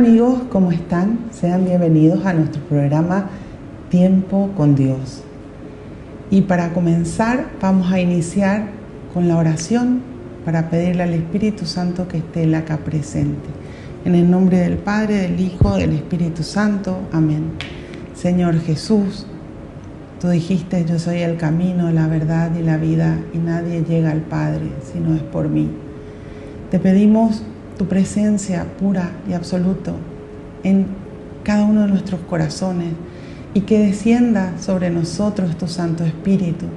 amigos, ¿cómo están? Sean bienvenidos a nuestro programa Tiempo con Dios. Y para comenzar vamos a iniciar con la oración para pedirle al Espíritu Santo que esté Él acá presente. En el nombre del Padre, del Hijo, del Espíritu Santo. Amén. Señor Jesús, tú dijiste, yo soy el camino, la verdad y la vida, y nadie llega al Padre si no es por mí. Te pedimos tu presencia pura y absoluta en cada uno de nuestros corazones y que descienda sobre nosotros tu Santo Espíritu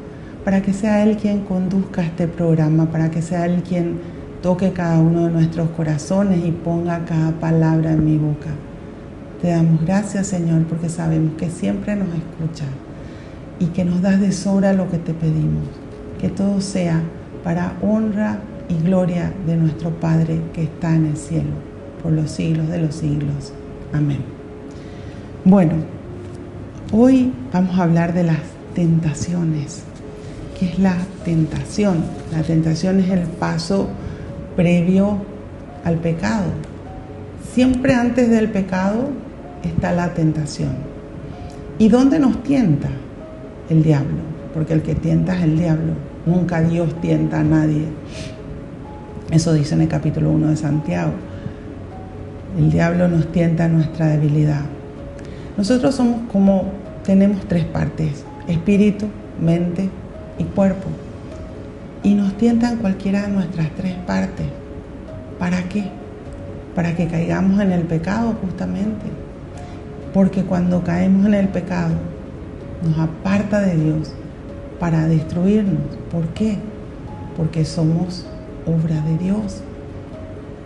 para que sea Él quien conduzca este programa, para que sea Él quien toque cada uno de nuestros corazones y ponga cada palabra en mi boca. Te damos gracias, Señor, porque sabemos que siempre nos escuchas y que nos das de sobra lo que te pedimos. Que todo sea para honra y gloria de nuestro Padre que está en el cielo, por los siglos de los siglos. Amén. Bueno, hoy vamos a hablar de las tentaciones. ¿Qué es la tentación? La tentación es el paso previo al pecado. Siempre antes del pecado está la tentación. ¿Y dónde nos tienta? El diablo, porque el que tienta es el diablo. Nunca Dios tienta a nadie. Eso dice en el capítulo 1 de Santiago. El diablo nos tienta a nuestra debilidad. Nosotros tenemos tres partes: espíritu, mente y cuerpo. Y nos tienta en cualquiera de nuestras tres partes. ¿Para qué? Para que caigamos en el pecado, justamente. Porque cuando caemos en el pecado, nos aparta de Dios para destruirnos. ¿Por qué? Porque somos obra de Dios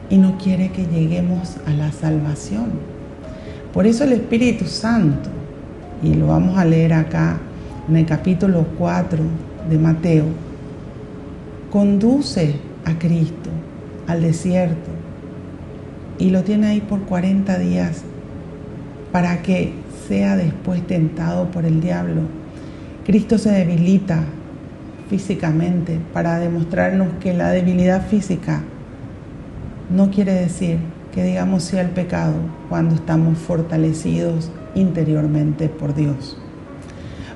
y no quiere que lleguemos a la salvación. Por eso el Espíritu Santo, y lo vamos a leer acá en el capítulo 4 de Mateo, conduce a Cristo al desierto y lo tiene ahí por 40 días para que sea después tentado por el diablo. Cristo se debilita físicamente para demostrarnos que la debilidad física no quiere decir que digamos sí al pecado cuando estamos fortalecidos interiormente por Dios.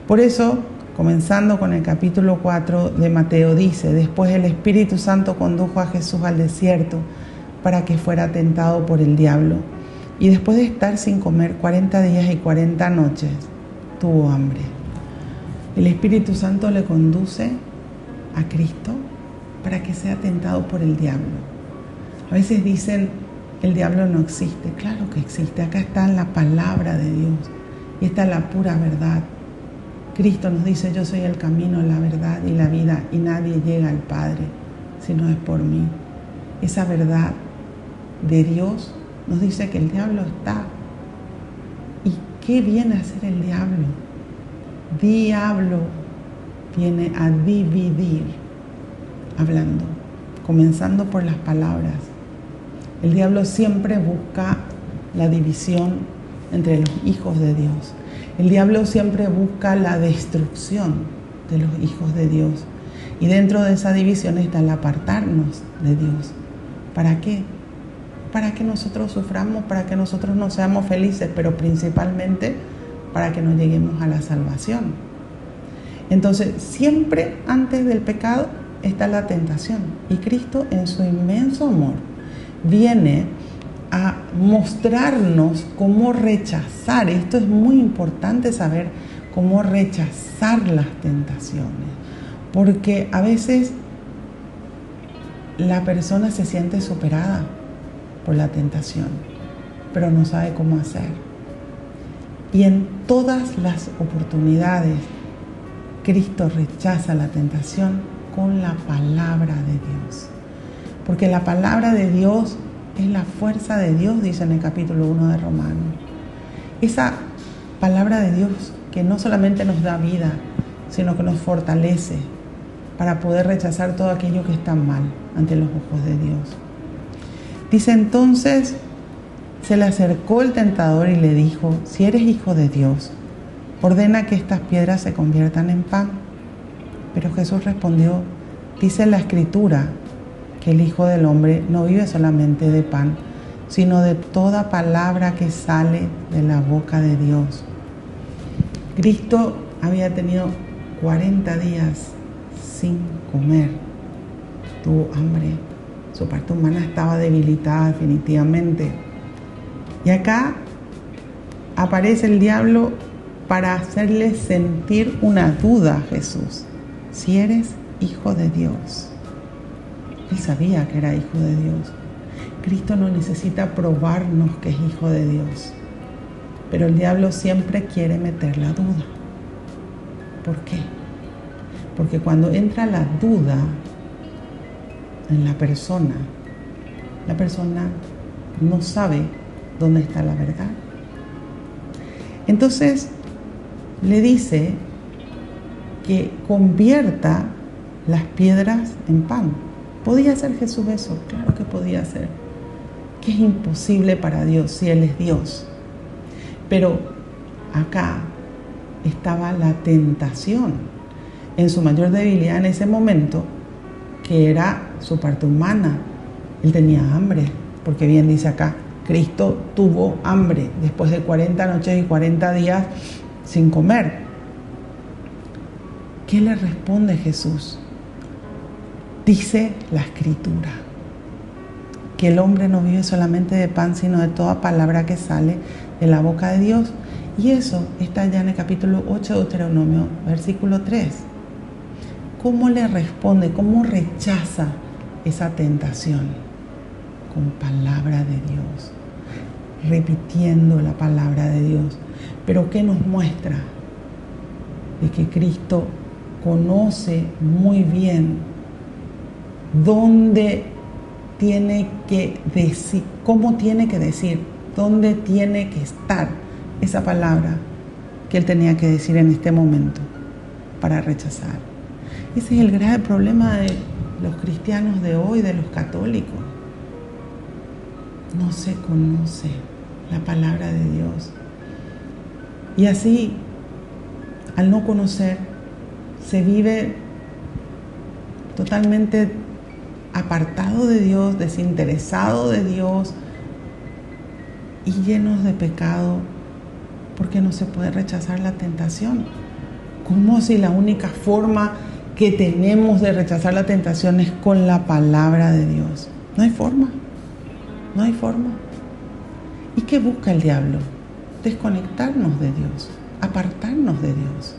Por eso, comenzando con el capítulo 4 de Mateo, dice: después el Espíritu Santo condujo a Jesús al desierto para que fuera tentado por el diablo, y después de estar sin comer 40 días y 40 noches, tuvo hambre. El Espíritu Santo le conduce a Cristo para que sea tentado por el diablo. A veces dicen, el diablo no existe. Claro que existe. Acá está la palabra de Dios y está la pura verdad. Cristo nos dice: yo soy el camino, la verdad y la vida, y nadie llega al Padre si no es por mí. Esa verdad de Dios nos dice que el diablo está. ¿Y qué viene a hacer el diablo? Diablo viene a dividir, hablando, comenzando por las palabras. El diablo siempre busca la división entre los hijos de Dios. El diablo siempre busca la destrucción de los hijos de Dios. Y dentro de esa división está el apartarnos de Dios. ¿Para qué? Para que nosotros suframos, para que nosotros no seamos felices, pero principalmente para que no lleguemos a la salvación. Entonces, siempre antes del pecado está la tentación. Y Cristo, en su inmenso amor, viene a mostrarnos cómo rechazar. Esto es muy importante saber cómo rechazar las tentaciones. Porque a veces la persona se siente superada por la tentación, pero no sabe cómo hacer. Y en todas las oportunidades, Cristo rechaza la tentación con la palabra de Dios. Porque la palabra de Dios es la fuerza de Dios, dice en el capítulo 1 de Romanos. Esa palabra de Dios que no solamente nos da vida, sino que nos fortalece para poder rechazar todo aquello que está mal ante los ojos de Dios. Dice entonces: se le acercó el tentador y le dijo: si eres hijo de Dios, ordena que estas piedras se conviertan en pan. Pero Jesús respondió: dice la Escritura que el Hijo del Hombre no vive solamente de pan, sino de toda palabra que sale de la boca de Dios. Cristo había tenido 40 días sin comer. Tuvo hambre. Su parte humana estaba debilitada definitivamente. Y acá aparece el diablo para hacerle sentir una duda a Jesús. Si eres hijo de Dios. Él sabía que era hijo de Dios. Cristo no necesita probarnos que es hijo de Dios. Pero el diablo siempre quiere meter la duda. ¿Por qué? Porque cuando entra la duda en la persona no sabe dónde está la verdad. Entonces le dice que convierta las piedras en pan. ¿Podía hacer Jesús eso? Claro que podía hacer. Que es imposible para Dios si Él es Dios. Pero acá estaba la tentación en su mayor debilidad en ese momento, que era su parte humana. Él tenía hambre, porque bien dice acá, Cristo tuvo hambre después de 40 noches y 40 días sin comer. ¿Qué le responde Jesús? Dice la Escritura que el hombre no vive solamente de pan, sino de toda palabra que sale de la boca de Dios. Y eso está ya en el capítulo 8 de Deuteronomio, versículo 3. ¿Cómo le responde? ¿Cómo rechaza esa tentación? Con palabra de Dios, repitiendo la palabra de Dios. Pero ¿qué nos muestra? De que Cristo conoce muy bien dónde tiene que decir, cómo tiene que decir, dónde tiene que estar esa palabra que Él tenía que decir en este momento para rechazar. Ese es el grave problema de los cristianos de hoy, de los católicos. No se conoce la palabra de Dios. Y así, al no conocer, se vive totalmente apartado de Dios, desinteresado de Dios y llenos de pecado, porque no se puede rechazar la tentación. Como si la única forma que tenemos de rechazar la tentación es con la palabra de Dios. No hay forma. No hay forma. ¿Y qué busca el diablo? Desconectarnos de Dios, apartarnos de Dios.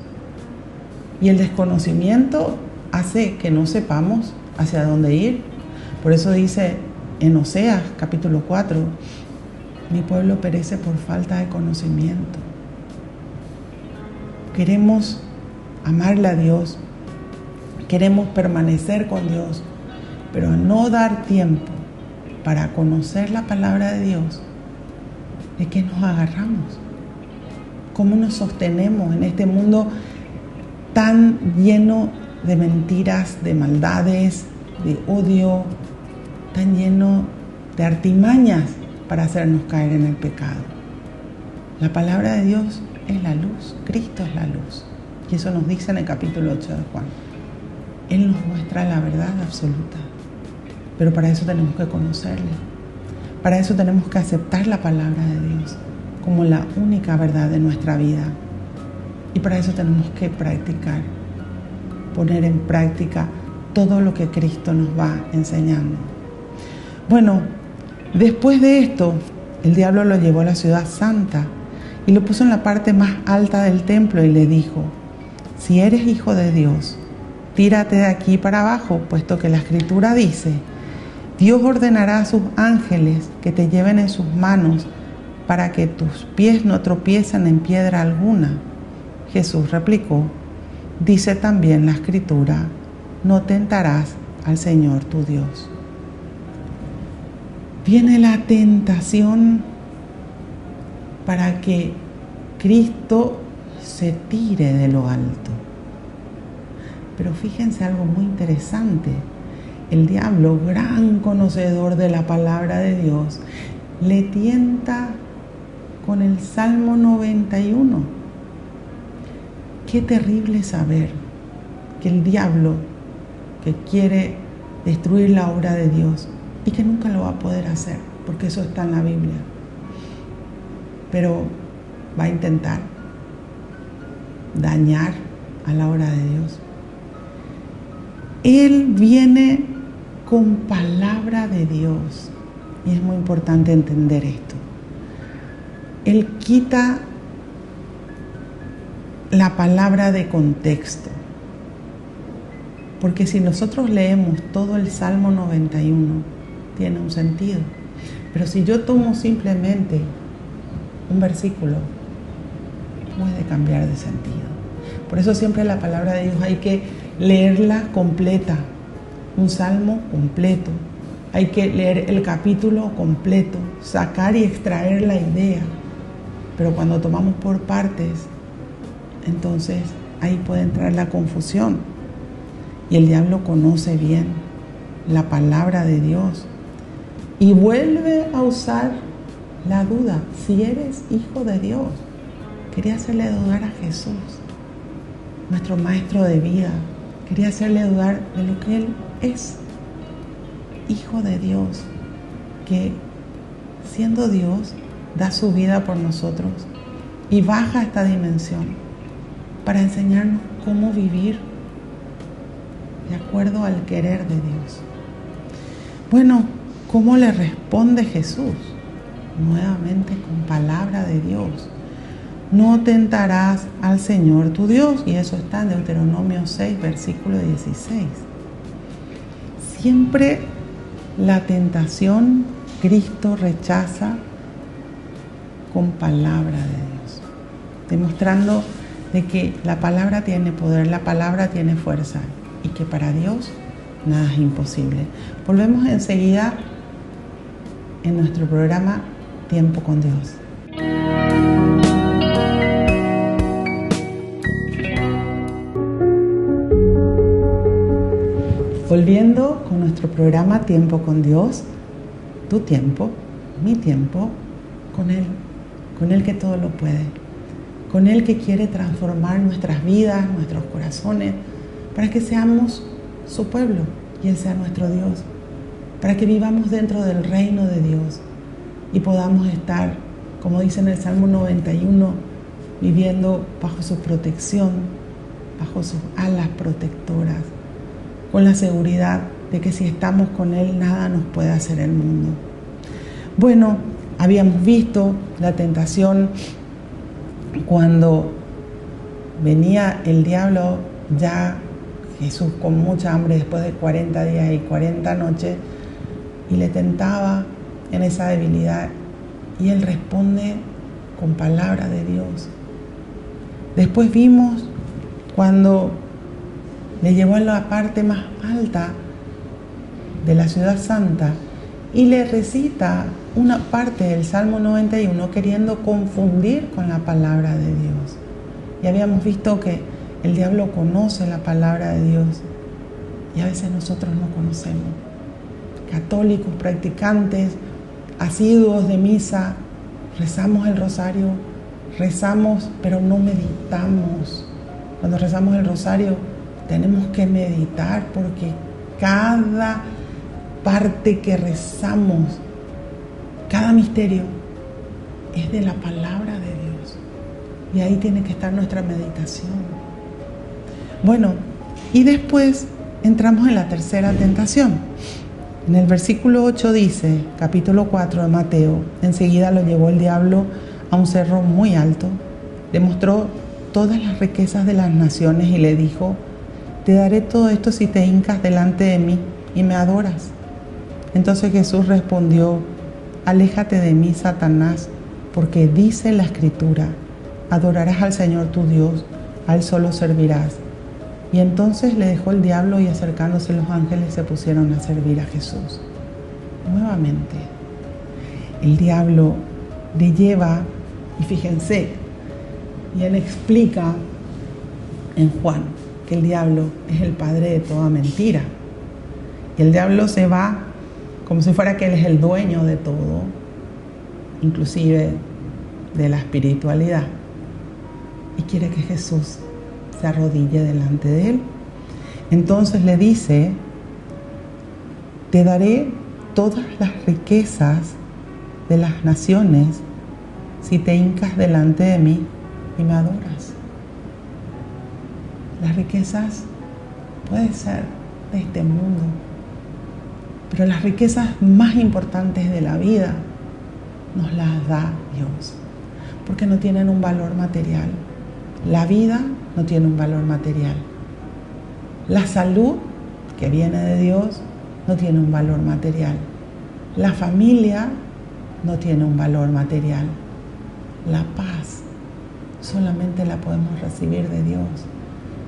Y el desconocimiento hace que no sepamos hacia dónde ir. Por eso dice en Oseas capítulo 4, mi pueblo perece por falta de conocimiento. Queremos amarle a Dios, queremos permanecer con Dios, pero al no dar tiempo para conocer la palabra de Dios, ¿de qué nos agarramos? ¿Cómo nos sostenemos en este mundo tan lleno de mentiras, de maldades, de odio, tan lleno de artimañas para hacernos caer en el pecado? La palabra de Dios es la luz, Cristo es la luz. Y eso nos dice en el capítulo 8 de Juan. Él nos muestra la verdad absoluta. Pero para eso tenemos que conocerle. Para eso tenemos que aceptar la palabra de Dios como la única verdad de nuestra vida. Y para eso tenemos que practicar, poner en práctica todo lo que Cristo nos va enseñando. Bueno, después de esto, el diablo lo llevó a la ciudad santa y lo puso en la parte más alta del templo y le dijo: si eres hijo de Dios, tírate de aquí para abajo, puesto que la Escritura dice: Dios ordenará a sus ángeles que te lleven en sus manos para que tus pies no tropiecen en piedra alguna. Jesús replicó: dice también la Escritura: no tentarás al Señor tu Dios. Viene la tentación para que Cristo se tire de lo alto. Pero fíjense algo muy interesante. El diablo, gran conocedor de la palabra de Dios, le tienta con el Salmo 91. Qué terrible saber que el diablo, que quiere destruir la obra de Dios y que nunca lo va a poder hacer, porque eso está en la Biblia. Pero va a intentar dañar a la obra de Dios. Él viene con palabra de Dios. Y es muy importante entender esto. Él quita la palabra de contexto. Porque si nosotros leemos todo el Salmo 91, tiene un sentido. Pero si yo tomo simplemente un versículo, puede cambiar de sentido. Por eso siempre la palabra de Dios hay que leerla completa. Un salmo completo. Hay que leer el capítulo completo, sacar y extraer la idea. Pero cuando tomamos por partes, entonces ahí puede entrar la confusión. Y el diablo conoce bien la palabra de Dios y vuelve a usar la duda. Si eres hijo de Dios, quería hacerle dudar a Jesús, nuestro maestro de vida. Quería hacerle dudar de lo que Él es. Hijo de Dios, que siendo Dios, da su vida por nosotros y baja a esta dimensión para enseñarnos cómo vivir de acuerdo al querer de Dios. Bueno, ¿cómo le responde Jesús? Nuevamente con palabra de Dios. No tentarás al Señor tu Dios, y eso está en Deuteronomio 6, versículo 16. Siempre la tentación Cristo rechaza con palabra de Dios, demostrando de que la palabra tiene poder, la palabra tiene fuerza y que para Dios nada es imposible. Volvemos enseguida en nuestro programa Tiempo con Dios. Volviendo con nuestro programa Tiempo con Dios, tu tiempo, mi tiempo, con Él que todo lo puede, con Él que quiere transformar nuestras vidas, nuestros corazones, para que seamos su pueblo y Él sea nuestro Dios, para que vivamos dentro del reino de Dios y podamos estar, como dice en el Salmo 91, viviendo bajo su protección, bajo sus alas protectoras, con la seguridad de que si estamos con Él, nada nos puede hacer el mundo. Bueno, habíamos visto la tentación cuando venía el diablo, ya Jesús con mucha hambre después de 40 días y 40 noches, y le tentaba en esa debilidad, y Él responde con palabra de Dios. Después vimos cuando le llevó a la parte más alta de la ciudad santa y le recita una parte del Salmo 91 queriendo confundir con la palabra de Dios. Y habíamos visto que el diablo conoce la palabra de Dios y a veces nosotros no conocemos. Católicos, practicantes, asiduos de misa, rezamos el rosario, rezamos pero no meditamos. Cuando rezamos el rosario tenemos que meditar porque cada parte que rezamos, cada misterio es de la palabra de Dios. Y ahí tiene que estar nuestra meditación. Bueno, y después entramos en la tercera tentación. En el versículo 8 dice, capítulo 4 de Mateo, enseguida lo llevó el diablo a un cerro muy alto, le mostró todas las riquezas de las naciones y le dijo, te daré todo esto si te hincas delante de mí y me adoras. Entonces Jesús respondió, aléjate de mí, Satanás, porque dice la Escritura, adorarás al Señor tu Dios, a Él solo servirás. Y entonces le dejó el diablo y acercándose los ángeles se pusieron a servir a Jesús. Nuevamente, el diablo le lleva, y fíjense, y él explica en Juan que el diablo es el padre de toda mentira. Y el diablo se va como si fuera que él es el dueño de todo, inclusive de la espiritualidad. Y quiere que Jesús se arrodille delante de él. Entonces le dice, te daré todas las riquezas de las naciones si te hincas delante de mí y me adoras. Las riquezas pueden ser de este mundo, pero las riquezas más importantes de la vida nos las da Dios, porque no tienen un valor material. La vida no tiene un valor material. La salud, que viene de Dios, no tiene un valor material. La familia no tiene un valor material. La paz solamente la podemos recibir de Dios.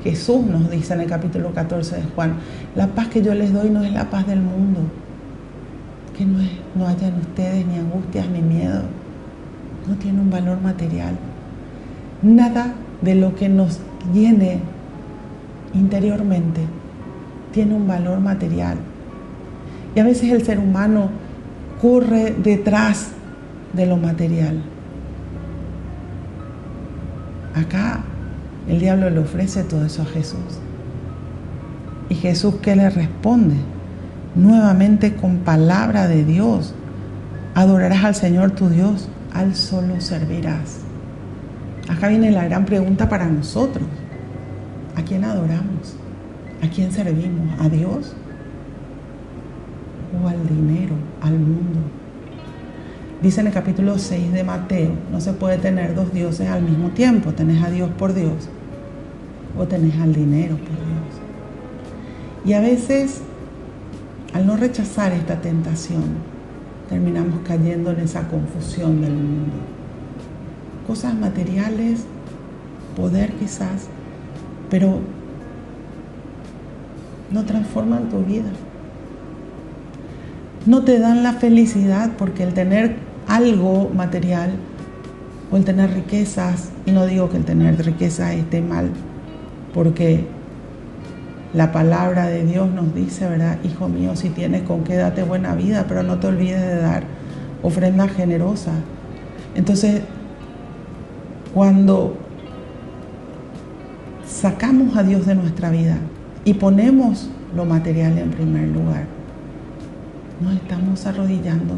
Jesús nos dice en el capítulo 14 de Juan, la paz que yo les doy no es la paz del mundo, que no haya en ustedes ni angustias ni miedo. No tiene un valor material. Nada de lo que nos llene interiormente tiene un valor material. Y a veces el ser humano corre detrás de lo material. Acá el diablo le ofrece todo eso a Jesús. ¿Y Jesús qué le responde? Nuevamente con palabra de Dios. Adorarás al Señor tu Dios, al solo servirás. Acá viene la gran pregunta para nosotros. ¿A quién adoramos? ¿A quién servimos? ¿A Dios? ¿O al dinero, al mundo? Dice en el capítulo 6 de Mateo, no se puede tener dos dioses al mismo tiempo. Tenés a Dios por Dios o tenés al dinero por Dios. Y a veces, al no rechazar esta tentación, terminamos cayendo en esa confusión del mundo. Cosas materiales, poder quizás, pero no transforman tu vida. No te dan la felicidad, porque el tener algo material o el tener riquezas, y no digo que el tener riquezas esté mal, porque la palabra de Dios nos dice, ¿verdad? Hijo mío, si tienes con qué, date buena vida, pero no te olvides de dar ofrendas generosas. Entonces, cuando sacamos a Dios de nuestra vida y ponemos lo material en primer lugar, nos estamos arrodillando,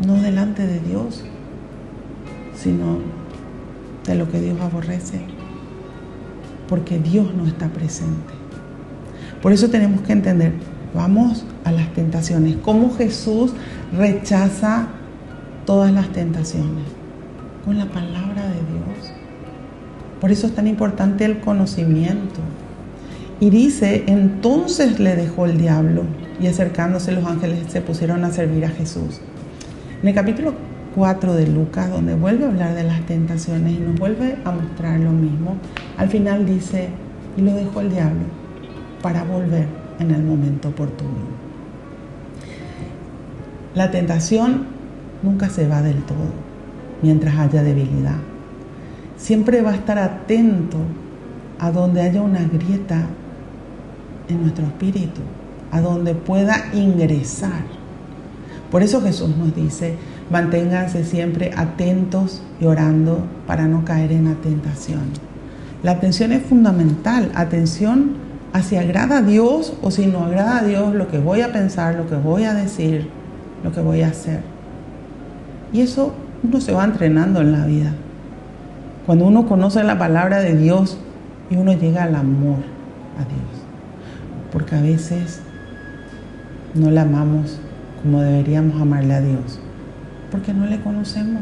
no delante de Dios, sino de lo que Dios aborrece, porque Dios no está presente. Por eso tenemos que entender, vamos a las tentaciones, cómo Jesús rechaza todas las tentaciones, con la palabra de Dios. Por eso es tan importante el conocimiento. Y dice, entonces le dejó el diablo, y acercándose los ángeles se pusieron a servir a Jesús. En el capítulo 4 de Lucas, donde vuelve a hablar de las tentaciones y nos vuelve a mostrar lo mismo, al final dice, y lo dejó el diablo para volver en el momento oportuno. La tentación nunca se va del todo mientras haya debilidad. Siempre va a estar atento a donde haya una grieta en nuestro espíritu, a donde pueda ingresar. Por eso Jesús nos dice, manténganse siempre atentos y orando para no caer en la tentación. La atención es fundamental, atención a si agrada a Dios o si no agrada a Dios, lo que voy a pensar, lo que voy a decir, lo que voy a hacer. Y eso uno se va entrenando en la vida. Cuando uno conoce la palabra de Dios y uno llega al amor a Dios. Porque a veces no le amamos como deberíamos amarle a Dios, porque no le conocemos.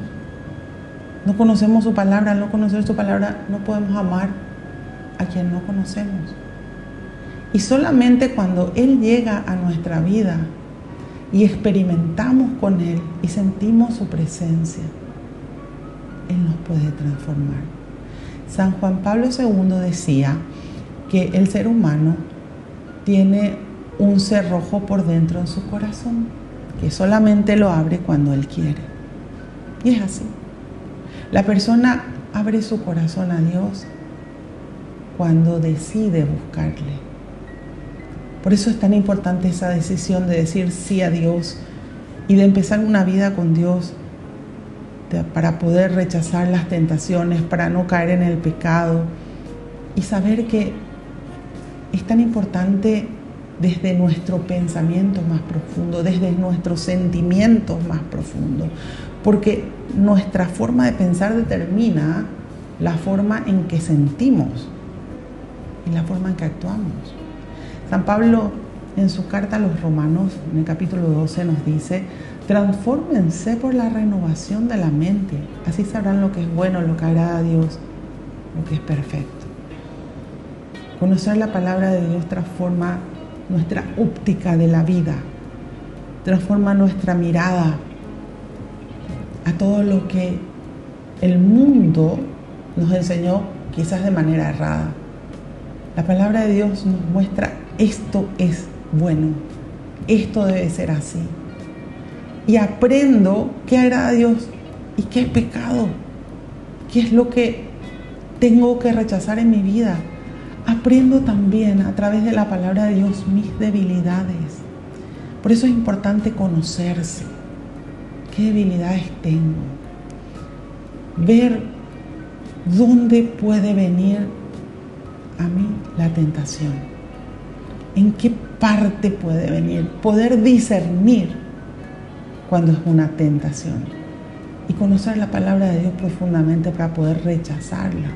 No conocemos su palabra. Al no conocer su palabra, no podemos amar a quien no conocemos. Y solamente cuando Él llega a nuestra vida y experimentamos con Él y sentimos su presencia, Él nos puede transformar. San Juan Pablo II decía que el ser humano tiene un cerrojo por dentro en su corazón, que solamente lo abre cuando Él quiere. Y es así. La persona abre su corazón a Dios cuando decide buscarle. Por eso es tan importante esa decisión de decir sí a Dios y de empezar una vida con Dios, para poder rechazar las tentaciones, para no caer en el pecado y saber que es tan importante desde nuestro pensamiento más profundo, desde nuestros sentimientos más profundos, porque nuestra forma de pensar determina la forma en que sentimos y la forma en que actuamos. San Pablo, en su carta a los Romanos, en el capítulo 12, nos dice: transfórmense por la renovación de la mente, así sabrán lo que es bueno, lo que agrada a Dios, lo que es perfecto. Conocer la palabra de Dios transforma nuestra óptica de la vida, transforma nuestra mirada a todo lo que el mundo nos enseñó, quizás de manera errada. La palabra de Dios nos muestra: esto es bueno, esto debe ser así. Y aprendo qué agrada a Dios y qué es pecado, qué es lo que tengo que rechazar en mi vida. Aprendo también a través de la palabra de Dios mis debilidades. Por eso es importante conocerse. ¿Qué debilidades tengo? Ver dónde puede venir a mí la tentación. ¿En qué parte puede venir? Poder discernir cuando es una tentación. Y conocer la palabra de Dios profundamente para poder rechazarla.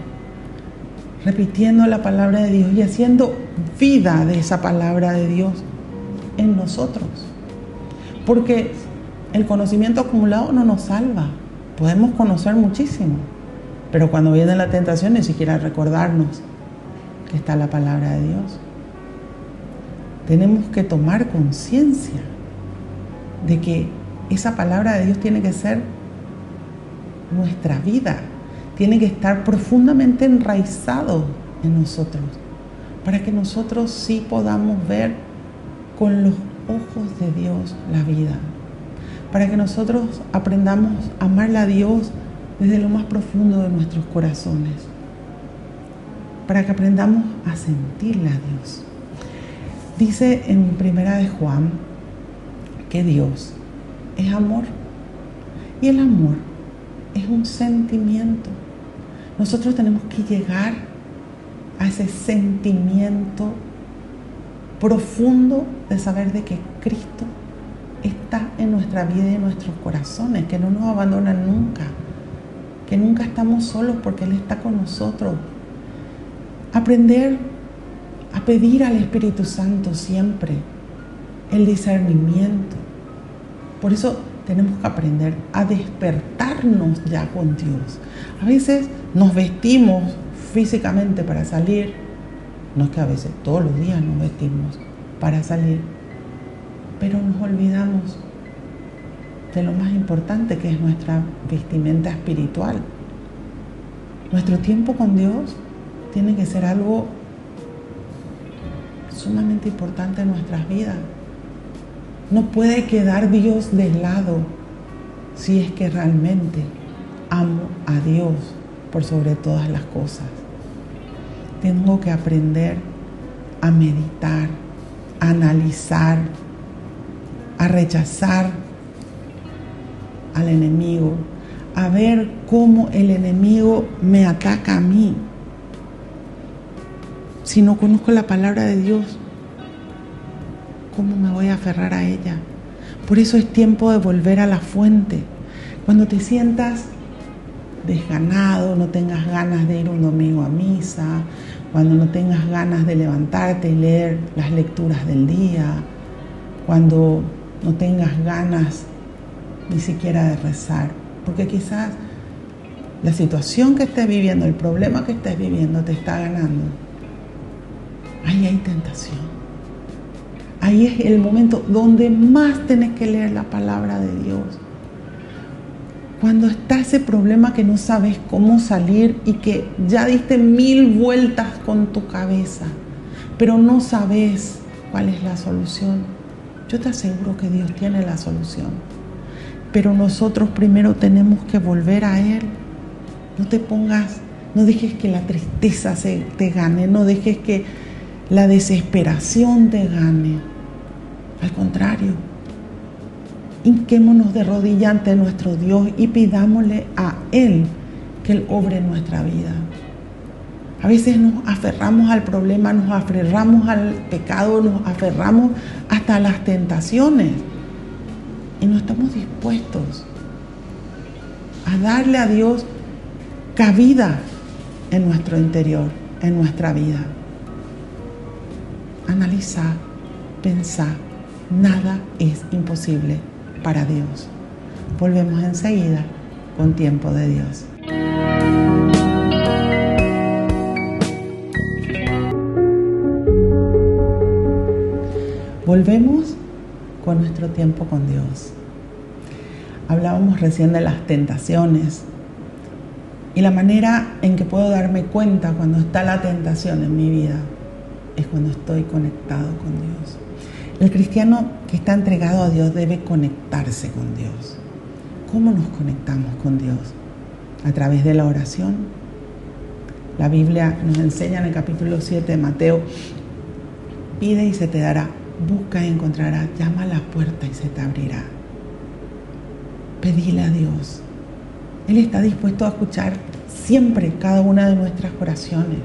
Repitiendo la palabra de Dios y haciendo vida de esa palabra de Dios en nosotros. Porque el conocimiento acumulado no nos salva. Podemos conocer muchísimo, pero cuando viene la tentación ni siquiera recordarnos que está la palabra de Dios. Tenemos que tomar conciencia de que esa palabra de Dios tiene que ser nuestra vida. Tiene que estar profundamente enraizado en nosotros, para que nosotros sí podamos ver con los ojos de Dios la vida, para que nosotros aprendamos a amarle a Dios desde lo más profundo de nuestros corazones, para que aprendamos a sentirle a Dios. Dice en Primera de Juan que Dios es amor, y el amor es un sentimiento. Nosotros tenemos que llegar a ese sentimiento profundo de saber de que Cristo está en nuestra vida y en nuestros corazones, que no nos abandona nunca, que nunca estamos solos porque Él está con nosotros. Aprender a pedir al Espíritu Santo siempre el discernimiento. Por eso tenemos que aprender a despertarnos ya con Dios. A veces nos vestimos físicamente para salir, no es que a veces, todos los días nos vestimos para salir, pero nos olvidamos de lo más importante, que es nuestra vestimenta espiritual. Nuestro tiempo con Dios tiene que ser algo sumamente importante en nuestras vidas. No puede quedar Dios de lado si es que realmente amo a Dios por sobre todas las cosas. Tengo que aprender a meditar, a analizar, a rechazar al enemigo, a ver cómo el enemigo me ataca a mí. Si no conozco la palabra de Dios, ¿cómo me voy a aferrar a ella? Por eso es tiempo de volver a la fuente. Cuando te sientas desganado, no tengas ganas de ir un domingo a misa, cuando no tengas ganas de levantarte y leer las lecturas del día, cuando no tengas ganas ni siquiera de rezar, porque quizás la situación que estés viviendo, el problema que estés viviendo te está ganando. Ahí hay tentación. Ahí es el momento donde más tenés que leer la palabra de Dios. Cuando está ese problema que no sabes cómo salir y que ya diste 1000 vueltas con tu cabeza, pero no sabes cuál es la solución. Yo te aseguro que Dios tiene la solución. Pero nosotros primero tenemos que volver a Él. No dejes que la tristeza te gane, no dejes que la desesperación te gane. Al contrario, hinquémonos de rodillas ante nuestro Dios y pidámosle a Él que Él obre en nuestra vida. A veces nos aferramos al problema, nos aferramos al pecado, nos aferramos hasta a las tentaciones y no estamos dispuestos a darle a Dios cabida en nuestro interior, en nuestra vida. Analiza, pensá, nada es imposible para Dios. Volvemos enseguida con Tiempo de Dios. Volvemos con nuestro tiempo con Dios. Hablábamos recién de las tentaciones y la manera en que puedo darme cuenta cuando está la tentación en mi vida es cuando estoy conectado con Dios. El cristiano que está entregado a Dios debe conectarse con Dios. ¿Cómo nos conectamos con Dios? A través de la oración. La Biblia nos enseña en el capítulo 7 de Mateo: pide y se te dará, busca y encontrarás, llama a la puerta y se te abrirá. Pedile a Dios. Él está dispuesto a escuchar siempre cada una de nuestras oraciones.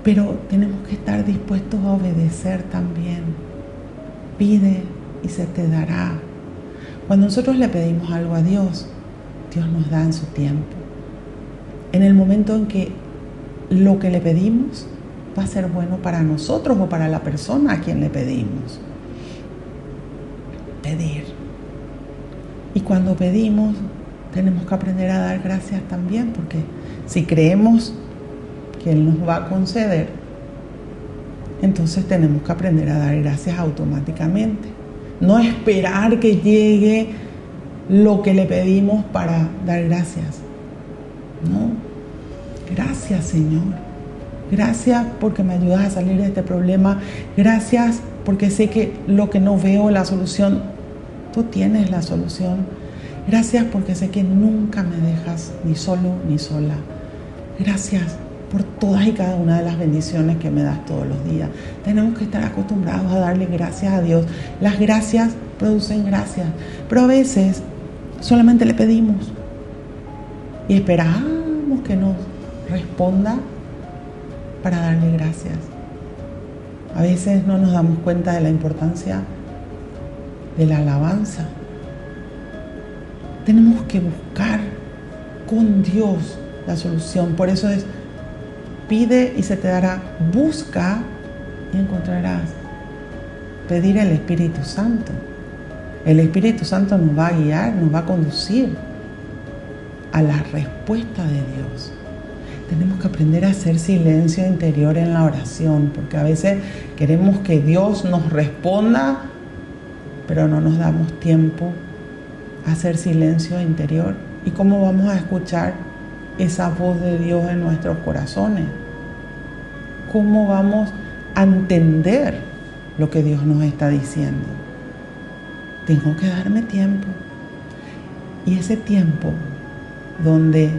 Pero tenemos que estar dispuestos a obedecer también. Pide y se te dará. Cuando nosotros le pedimos algo a Dios, Dios nos da en su tiempo. En el momento en que lo que le pedimos va a ser bueno para nosotros o para la persona a quien le pedimos. Pedir. Y cuando pedimos, tenemos que aprender a dar gracias también, porque si creemos que Él nos va a conceder, entonces tenemos que aprender a dar gracias automáticamente. No esperar que llegue lo que le pedimos para dar gracias. No. Gracias, Señor. Gracias porque me ayudas a salir de este problema. Gracias porque sé que lo que no veo, la solución, tú tienes la solución. Gracias porque sé que nunca me dejas ni solo ni sola. Gracias por todas y cada una de las bendiciones que me das todos los días. Tenemos que estar acostumbrados a darle gracias a Dios. Las gracias producen gracias, pero a veces solamente le pedimos y esperamos que nos responda para darle gracias. A veces no nos damos cuenta de la importancia de la alabanza. Tenemos que buscar con Dios la solución. Por eso es: pide y se te dará, busca y encontrarás. Pedir al Espíritu Santo. El Espíritu Santo nos va a guiar, nos va a conducir a la respuesta de Dios. Tenemos que aprender a hacer silencio interior en la oración, porque a veces queremos que Dios nos responda, pero no nos damos tiempo a hacer silencio interior. ¿Y cómo vamos a escuchar esa voz de Dios en nuestros corazones? ¿Cómo vamos a entender lo que Dios nos está diciendo? Tengo que darme tiempo. Y ese tiempo donde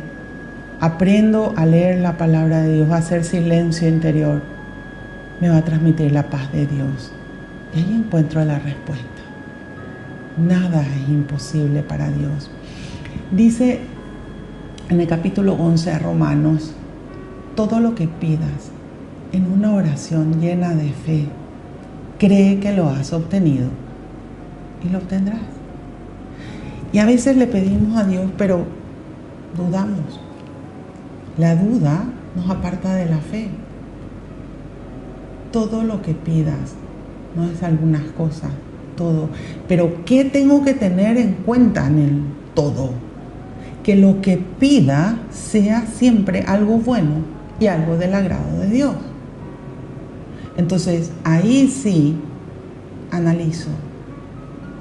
aprendo a leer la palabra de Dios, a hacer silencio interior, me va a transmitir la paz de Dios. Y ahí encuentro la respuesta. Nada es imposible para Dios. Dice en el capítulo 11 de Romanos: todo lo que pidas en una oración llena de fe, cree que lo has obtenido y lo obtendrás. Y a veces le pedimos a Dios, pero dudamos. La duda nos aparta de la fe. Todo lo que pidas, no es algunas cosas, todo. Pero ¿qué tengo que tener en cuenta en el todo? Que lo que pida sea siempre algo bueno y algo del agrado de Dios. Entonces, ahí sí analizo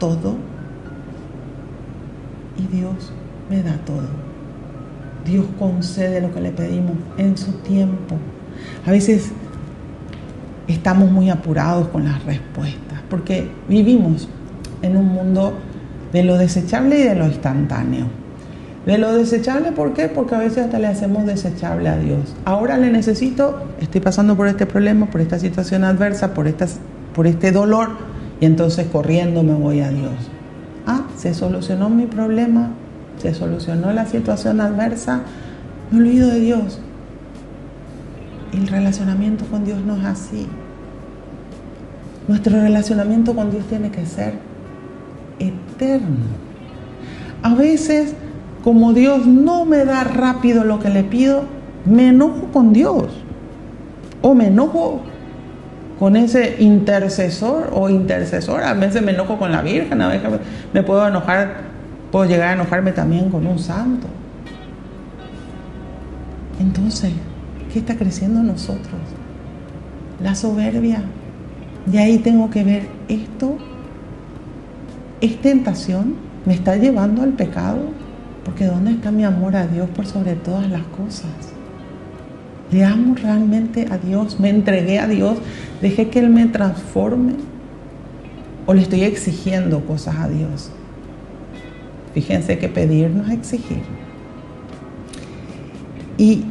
todo y Dios me da todo. Dios concede lo que le pedimos en su tiempo. A veces estamos muy apurados con las respuestas, porque vivimos en un mundo de lo desechable y de lo instantáneo. De lo desechable, ¿por qué? Porque a veces hasta le hacemos desechable a Dios. Ahora le necesito, estoy pasando por este problema, por esta situación adversa, por este dolor, y entonces corriendo me voy a Dios. Se solucionó mi problema, se solucionó la situación adversa, me olvido de Dios. el relacionamiento con Dios no es así. Nuestro relacionamiento con Dios tiene que ser eterno. A veces, como Dios no me da rápido lo que le pido, me enojo con Dios. O me enojo con ese intercesor o intercesora. A veces me enojo con la Virgen, a veces me puedo llegar a enojarme también con un santo. Entonces, ¿qué está creciendo en nosotros? La soberbia. De ahí tengo que ver, esto es tentación, me está llevando al pecado, porque ¿dónde está mi amor a Dios por sobre todas las cosas? ¿Le amo realmente a Dios? ¿Me entregué a Dios? ¿Dejé que Él me transforme? ¿O le estoy exigiendo cosas a Dios? Fíjense que pedir no es exigir. Y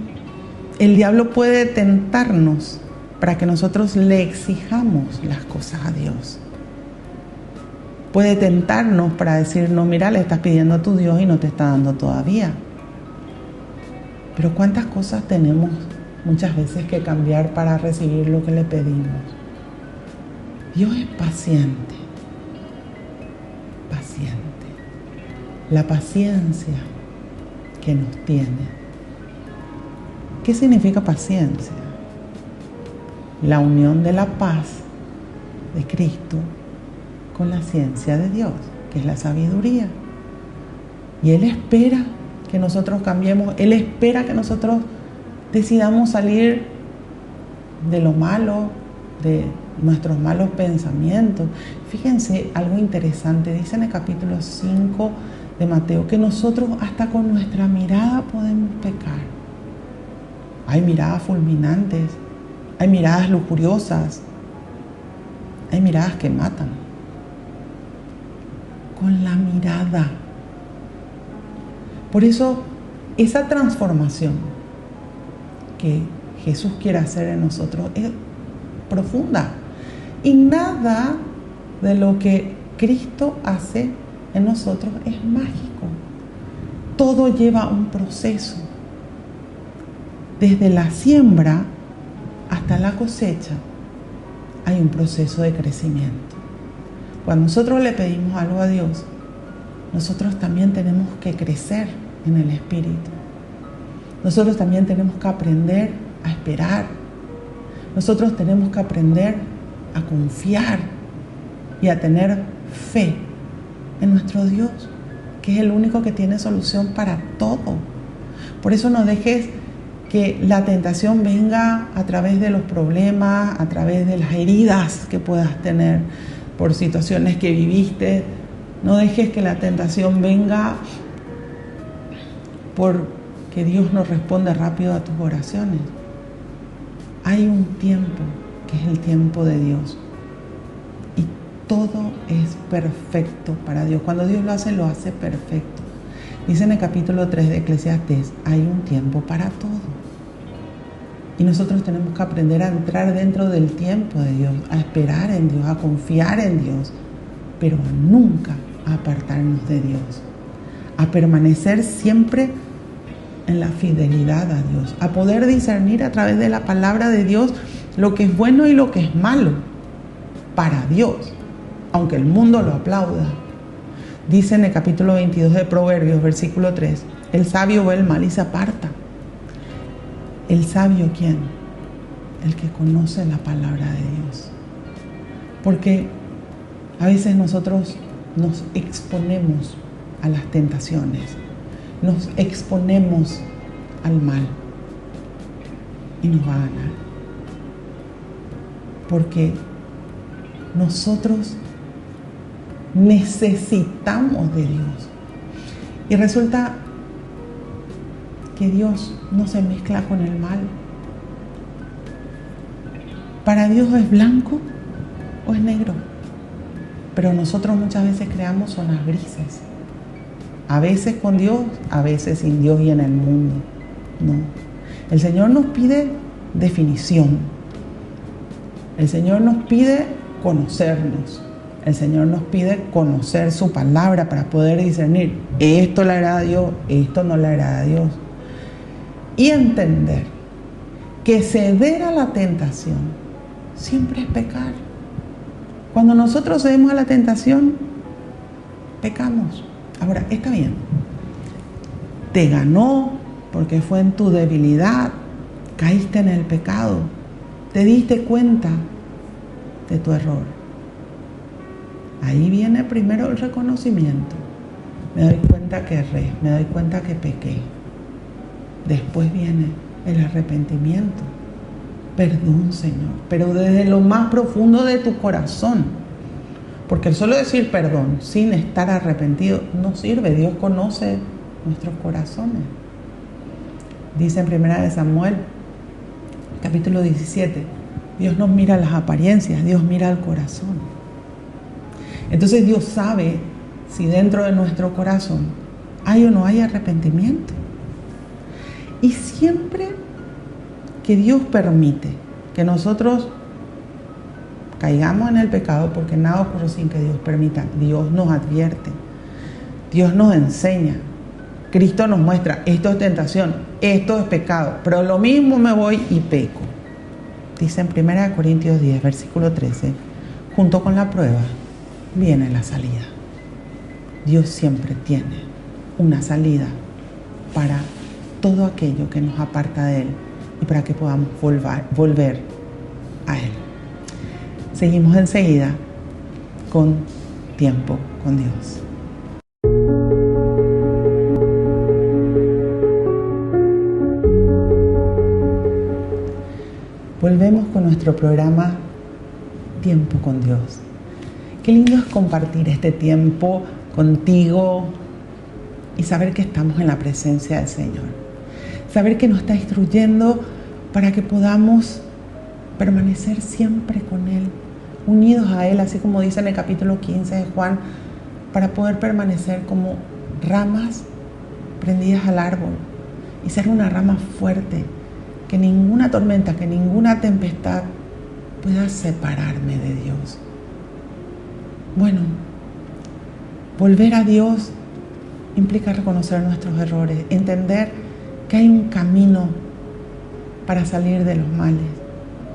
el diablo puede tentarnos para que nosotros le exijamos las cosas a Dios. Puede tentarnos para decir, no, mira, le estás pidiendo a tu Dios y no te está dando todavía. Pero ¿cuántas cosas tenemos muchas veces que cambiar para recibir lo que le pedimos? Dios es paciente. Paciente. La paciencia que nos tiene. ¿Qué significa paciencia? La unión de la paz de Cristo con la ciencia de Dios, que es la sabiduría. Y Él espera que nosotros cambiemos. Él espera que nosotros decidamos salir de lo malo, de nuestros malos pensamientos. Fíjense algo interesante, dice en el capítulo 5 de Mateo, que nosotros hasta con nuestra mirada podemos pecar. Hay miradas fulminantes, hay miradas lujuriosas, hay miradas que matan. Con la mirada. Por eso, esa transformación que Jesús quiere hacer en nosotros es profunda. Y nada de lo que Cristo hace en nosotros es mágico. Todo lleva un proceso. Desde la siembra hasta la cosecha hay un proceso de crecimiento. Cuando nosotros le pedimos algo a Dios, nosotros también tenemos que crecer en el Espíritu. Nosotros también tenemos que aprender a esperar. Nosotros tenemos que aprender a confiar y a tener fe en nuestro Dios, que es el único que tiene solución para todo. Por eso no dejes que la tentación venga a través de los problemas, a través de las heridas que puedas tener por situaciones que viviste. No dejes que la tentación venga porque Dios no responde rápido a tus oraciones. Hay un tiempo que es el tiempo de Dios. Y todo es perfecto para Dios. Cuando Dios lo hace perfecto. Dice en el capítulo 3 de Eclesiastés, hay un tiempo para todo. Y nosotros tenemos que aprender a entrar dentro del tiempo de Dios, a esperar en Dios, a confiar en Dios, pero nunca a apartarnos de Dios, a permanecer siempre en la fidelidad a Dios, a poder discernir a través de la palabra de Dios lo que es bueno y lo que es malo para Dios, aunque el mundo lo aplauda. Dice en el capítulo 22 de Proverbios, versículo 3, el sabio ve el mal y se aparta. ¿El sabio quién? El que conoce la palabra de Dios. Porque a veces nosotros nos exponemos a las tentaciones, nos exponemos al mal y nos va a ganar. Porque nosotros necesitamos de Dios. Y resulta que Dios no se mezcla con el mal. Para Dios es blanco o es negro. Pero nosotros muchas veces creamos zonas grises. A veces con Dios, a veces sin Dios y en el mundo. No. El Señor nos pide definición. El Señor nos pide conocernos. El Señor nos pide conocer su palabra para poder discernir. Esto le agrada a Dios, esto no le agrada a Dios. Y entender que ceder a la tentación siempre es pecar. Cuando nosotros cedemos a la tentación, pecamos. Ahora, está bien. Te ganó porque fue en tu debilidad. Caíste en el pecado. Te diste cuenta de tu error. Ahí viene primero el reconocimiento. Me doy cuenta que erré, me doy cuenta que pequé. Después viene el arrepentimiento. Perdón, Señor, pero desde lo más profundo de tu corazón. Porque el solo decir perdón sin estar arrepentido no sirve. Dios conoce nuestros corazones. Dice en 1 Samuel, capítulo 17, Dios no mira las apariencias, Dios mira el corazón. Entonces Dios sabe si dentro de nuestro corazón hay o no hay arrepentimiento. Y siempre que Dios permite que nosotros caigamos en el pecado, porque nada ocurre sin que Dios permita, Dios nos advierte, Dios nos enseña, Cristo nos muestra, esto es tentación, esto es pecado, pero lo mismo me voy y peco. Dice en 1 Corintios 10, versículo 13, junto con la prueba viene la salida. Dios siempre tiene una salida para todo aquello que nos aparta de Él y para que podamos volver a Él. Seguimos enseguida con Tiempo con Dios. Volvemos con nuestro programa Tiempo con Dios. Qué lindo es compartir este tiempo contigo y saber que estamos en la presencia del Señor. Saber que nos está instruyendo para que podamos permanecer siempre con Él, unidos a Él, así como dice en el capítulo 15 de Juan, para poder permanecer como ramas prendidas al árbol y ser una rama fuerte, que ninguna tormenta, que ninguna tempestad pueda separarme de Dios. Bueno, volver a Dios implica reconocer nuestros errores, entender que hay un camino para salir de los males.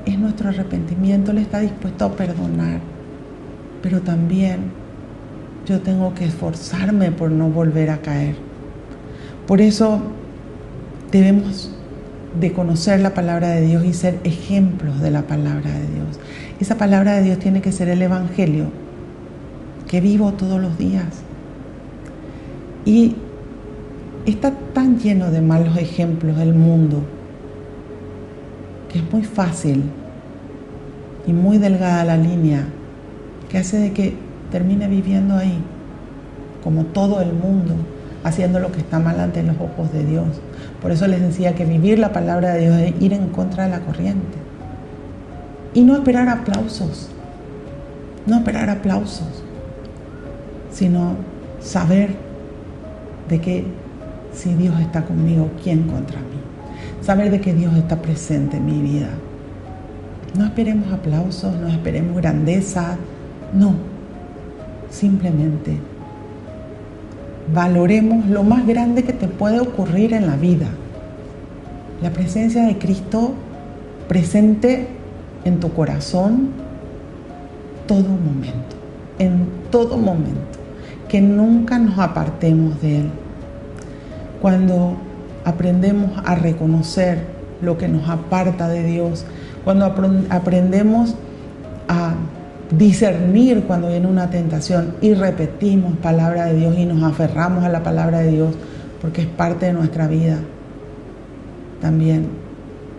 Es nuestro arrepentimiento, Él está dispuesto a perdonar, pero también yo tengo que esforzarme por no volver a caer. Por eso debemos de conocer la palabra de Dios y ser ejemplos de la palabra de Dios. Esa palabra de Dios tiene que ser el evangelio que vivo todos los días. Y está tan lleno de malos ejemplos el mundo que es muy fácil y muy delgada la línea que hace de que termine viviendo ahí, como todo el mundo, haciendo lo que está mal ante los ojos de Dios. Por eso les decía que vivir la palabra de Dios es ir en contra de la corriente. Y no esperar aplausos, sino saber de que si Dios está conmigo, ¿quién contra mí? Saber de que Dios está presente en mi vida. No esperemos aplausos, no esperemos grandeza, no. Simplemente valoremos lo más grande que te puede ocurrir en la vida. La presencia de Cristo presente en tu corazón en todo momento. Que nunca nos apartemos de Él. Cuando aprendemos a reconocer lo que nos aparta de Dios, cuando aprendemos a discernir cuando viene una tentación y repetimos palabra de Dios y nos aferramos a la palabra de Dios porque es parte de nuestra vida, también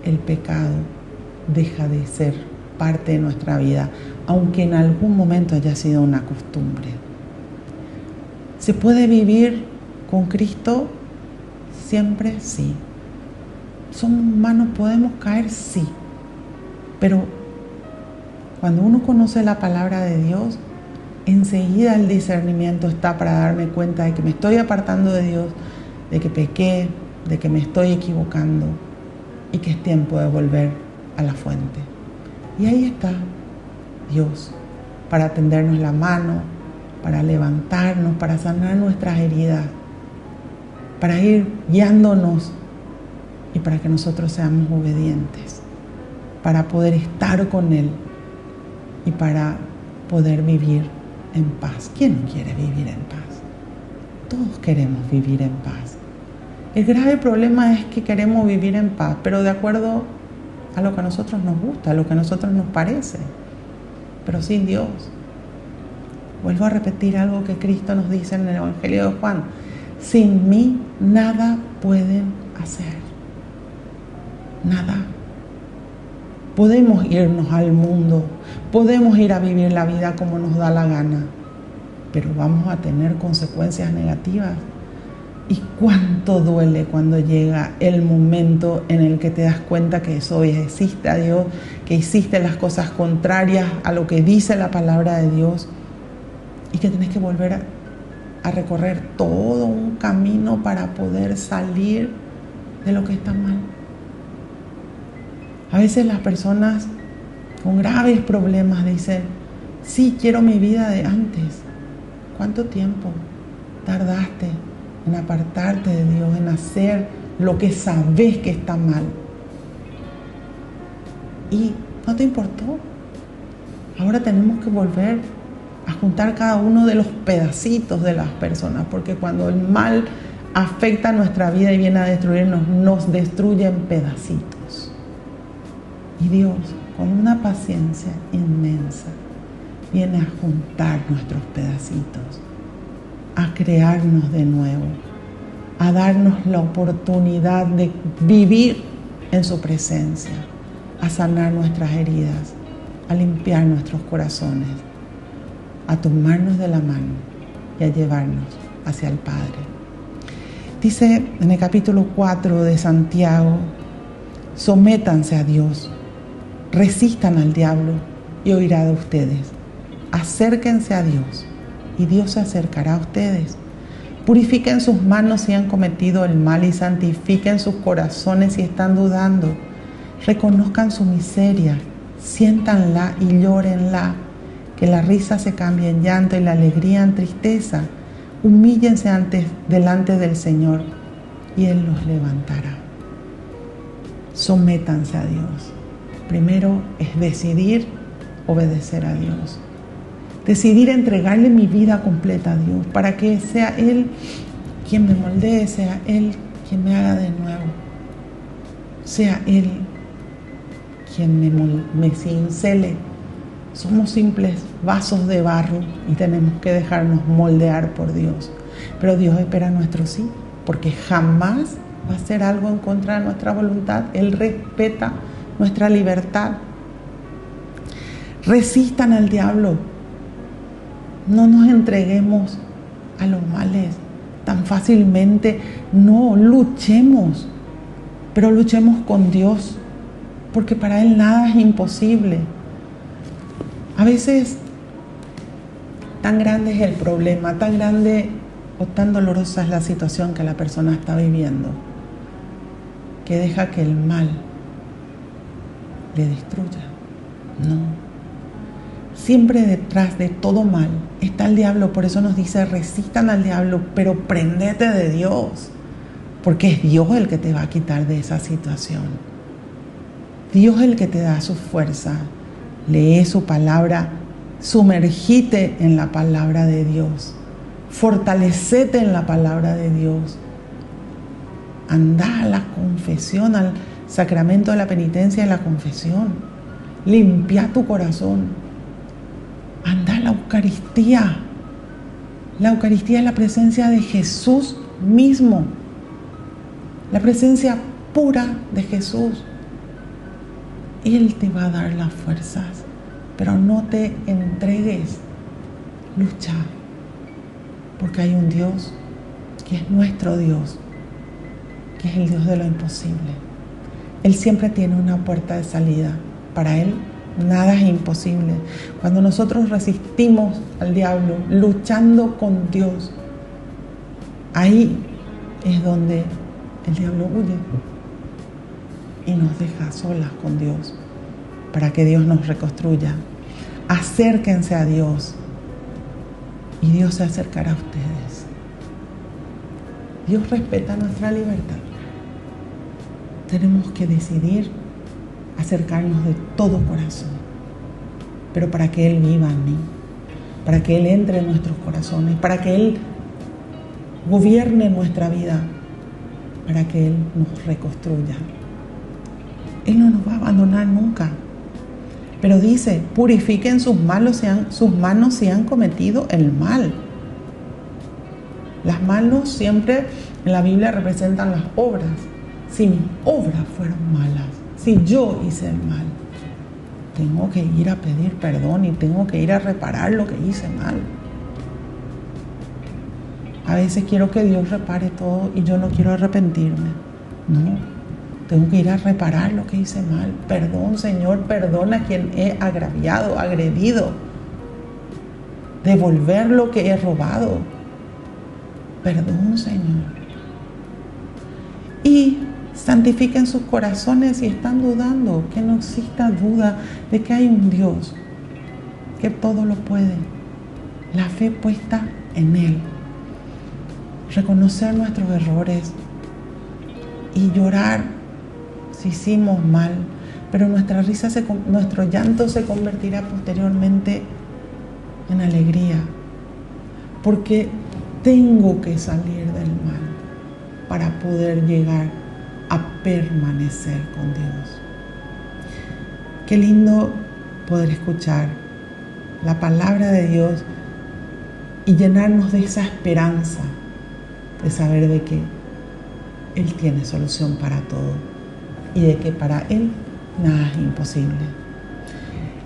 el pecado deja de ser parte de nuestra vida, aunque en algún momento haya sido una costumbre. ¿Se puede vivir con Cristo? Siempre sí. Somos humanos, podemos caer, sí. Pero cuando uno conoce la palabra de Dios, enseguida el discernimiento está para darme cuenta de que me estoy apartando de Dios, de que pequé, de que me estoy equivocando y que es tiempo de volver a la fuente. Y ahí está Dios para tendernos la mano, para levantarnos, para sanar nuestras heridas, para ir guiándonos y para que nosotros seamos obedientes. para poder estar con Él y para poder vivir en paz. ¿Quién no quiere vivir en paz? Todos queremos vivir en paz. El grave problema es que queremos vivir en paz, pero de acuerdo a lo que a nosotros nos gusta, a lo que a nosotros nos parece, pero sin Dios. Vuelvo a repetir algo que Cristo nos dice en el Evangelio de Juan: sin mí nada pueden hacer. Nada. Podemos irnos al mundo, podemos ir a vivir la vida como nos da la gana, pero vamos a tener consecuencias negativas. Y cuánto duele cuando llega el momento en el que te das cuenta que desobedeciste a Dios, que hiciste las cosas contrarias a lo que dice la palabra de Dios y que tenés que volver a recorrer todo un camino para poder salir de lo que está mal. A veces las personas con graves problemas dicen: sí, quiero mi vida de antes. ¿Cuánto tiempo tardaste en apartarte de Dios, en hacer lo que sabes que está mal? Y no te importó. Ahora tenemos que volver a juntar cada uno de los pedacitos de las personas, porque cuando el mal afecta nuestra vida y viene a destruirnos, nos destruye en pedacitos. Y Dios, con una paciencia inmensa, viene a juntar nuestros pedacitos, a crearnos de nuevo, a darnos la oportunidad de vivir en su presencia, a sanar nuestras heridas, a limpiar nuestros corazones, a tomarnos de la mano y a llevarnos hacia el Padre. Dice en el capítulo 4 de Santiago: sométanse a Dios, resistan al diablo y oirá de ustedes. Acérquense a Dios y Dios se acercará a ustedes. Purifiquen sus manos si han cometido el mal y santifiquen sus corazones si están dudando. Reconozcan su miseria, siéntanla y llórenla. Que la risa se cambie en llanto y la alegría en tristeza. Humíllense delante del Señor y Él los levantará. Sométanse a Dios. Primero es decidir obedecer a Dios. Decidir entregarle mi vida completa a Dios para que sea Él quien me moldee, sea Él quien me haga de nuevo, sea Él quien me cincele. Somos simples vasos de barro y tenemos que dejarnos moldear por Dios. Pero Dios espera nuestro sí, porque jamás va a hacer algo en contra de nuestra voluntad. Él respeta nuestra libertad. Resistan al diablo. No nos entreguemos a los males tan fácilmente. No, luchemos, pero luchemos con Dios, porque para Él nada es imposible. A veces tan grande es el problema, tan grande o tan dolorosa es la situación que la persona está viviendo, que deja que el mal le destruya. No. Siempre detrás de todo mal está el diablo. Por eso nos dice: resistan al diablo, pero prendete de Dios, porque es Dios el que te va a quitar de esa situación. Dios es el que te da su fuerza. Lee su palabra, sumergite en la palabra de Dios, fortalecete en la palabra de Dios. Anda a la confesión, al sacramento de la penitencia y la confesión. Limpia tu corazón. Anda a la Eucaristía. La Eucaristía es la presencia de Jesús mismo, la presencia pura de Jesús. Él te va a dar las fuerzas, pero no te entregues. Lucha, porque hay un Dios que es nuestro Dios, que es el Dios de lo imposible. Él siempre tiene una puerta de salida. Para Él nada es imposible. Cuando nosotros resistimos al diablo, luchando con Dios, ahí es donde el diablo huye y nos deja solas con Dios, para que Dios nos reconstruya. Acérquense a Dios y Dios se acercará a ustedes. Dios respeta nuestra libertad. Tenemos que decidir acercarnos de todo corazón, pero para que Él viva en mí, para que Él entre en nuestros corazones, para que Él gobierne nuestra vida, para que Él nos reconstruya. Él no nos va a abandonar nunca. Pero dice, purifiquen sus manos si han cometido el mal. Las manos siempre en la Biblia representan las obras. Si mis obras fueron malas, si yo hice el mal, tengo que ir a pedir perdón y tengo que ir a reparar lo que hice mal. A veces quiero que Dios repare todo y yo no quiero arrepentirme. No, tengo que ir a reparar lo que hice mal. Perdón, Señor, perdona a quien he agraviado, agredido. Devolver lo que he robado. Perdón, Señor. Y santifiquen sus corazones si están dudando, que no exista duda de que hay un Dios que todo lo puede. La fe puesta en Él. Reconocer nuestros errores y llorar si hicimos mal, pero nuestro llanto se convertirá posteriormente en alegría, porque tengo que salir del mal para poder llegar a permanecer con Dios. Qué lindo poder escuchar la palabra de Dios y llenarnos de esa esperanza de saber de que Él tiene solución para todo y de que para Él nada es imposible.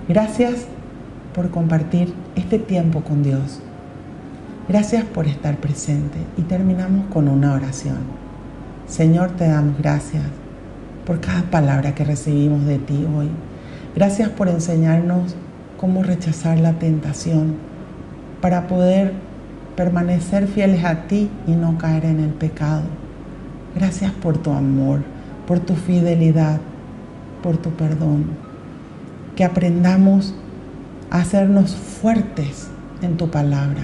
Gracias por compartir este tiempo con Dios. Gracias por estar presente y terminamos con una oración. Señor, te damos gracias por cada palabra que recibimos de ti hoy. Gracias por enseñarnos cómo rechazar la tentación para poder permanecer fieles a ti y no caer en el pecado. Gracias por tu amor, por tu fidelidad, por tu perdón. Que aprendamos a hacernos fuertes en tu palabra.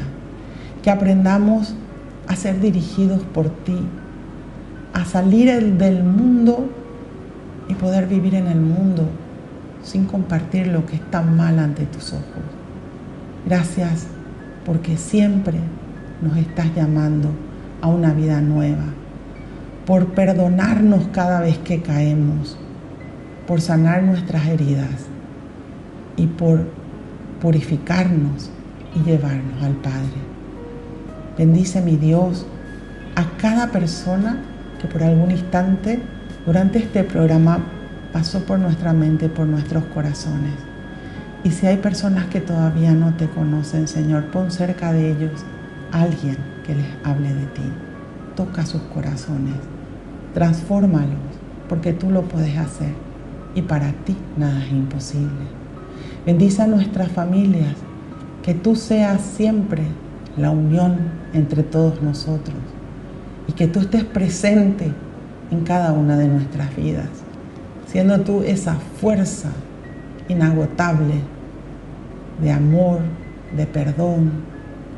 Que aprendamos a ser dirigidos por ti, a salir del mundo y poder vivir en el mundo sin compartir lo que está mal ante tus ojos. Gracias porque siempre nos estás llamando a una vida nueva, por perdonarnos cada vez que caemos, por sanar nuestras heridas y por purificarnos y llevarnos al Padre. Bendice, mi Dios, a cada persona que por algún instante durante este programa pasó por nuestra mente, por nuestros corazones. Y si hay personas que todavía no te conocen, Señor, pon cerca de ellos a alguien que les hable de ti. Toca sus corazones, transfórmalos, porque tú lo puedes hacer y para ti nada es imposible. Bendice a nuestras familias, que tú seas siempre la unión entre todos nosotros y que tú estés presente en cada una de nuestras vidas, siendo tú esa fuerza inagotable de amor, de perdón,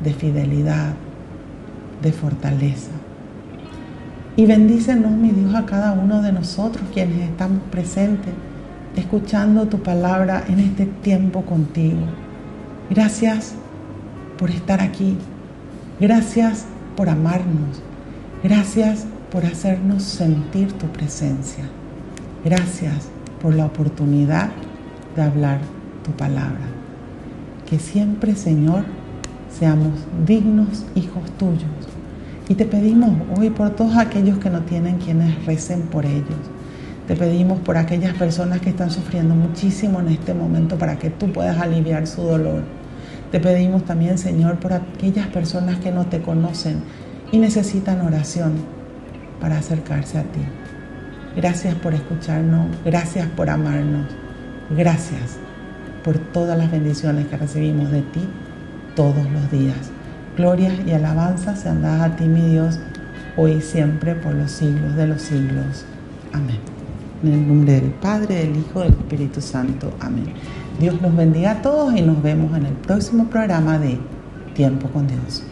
de fidelidad, de fortaleza. Y bendícenos, mi Dios, a cada uno de nosotros quienes estamos presentes, escuchando tu palabra en este tiempo contigo. Gracias por estar aquí. Gracias por amarnos. Gracias por hacernos sentir tu presencia. Gracias por la oportunidad de hablar tu palabra. Que siempre, Señor, seamos dignos hijos tuyos. Y te pedimos hoy por todos aquellos que no tienen quienes recen por ellos. Te pedimos por aquellas personas que están sufriendo muchísimo en este momento para que tú puedas aliviar su dolor. Te pedimos también, Señor, por aquellas personas que no te conocen y necesitan oración para acercarse a ti. Gracias por escucharnos, gracias por amarnos, gracias por todas las bendiciones que recibimos de ti todos los días. Gloria y alabanza sean dadas a ti, mi Dios, hoy y siempre, por los siglos de los siglos. Amén. En el nombre del Padre, del Hijo, del Espíritu Santo. Amén. Dios nos bendiga a todos y nos vemos en el próximo programa de Tiempo con Dios.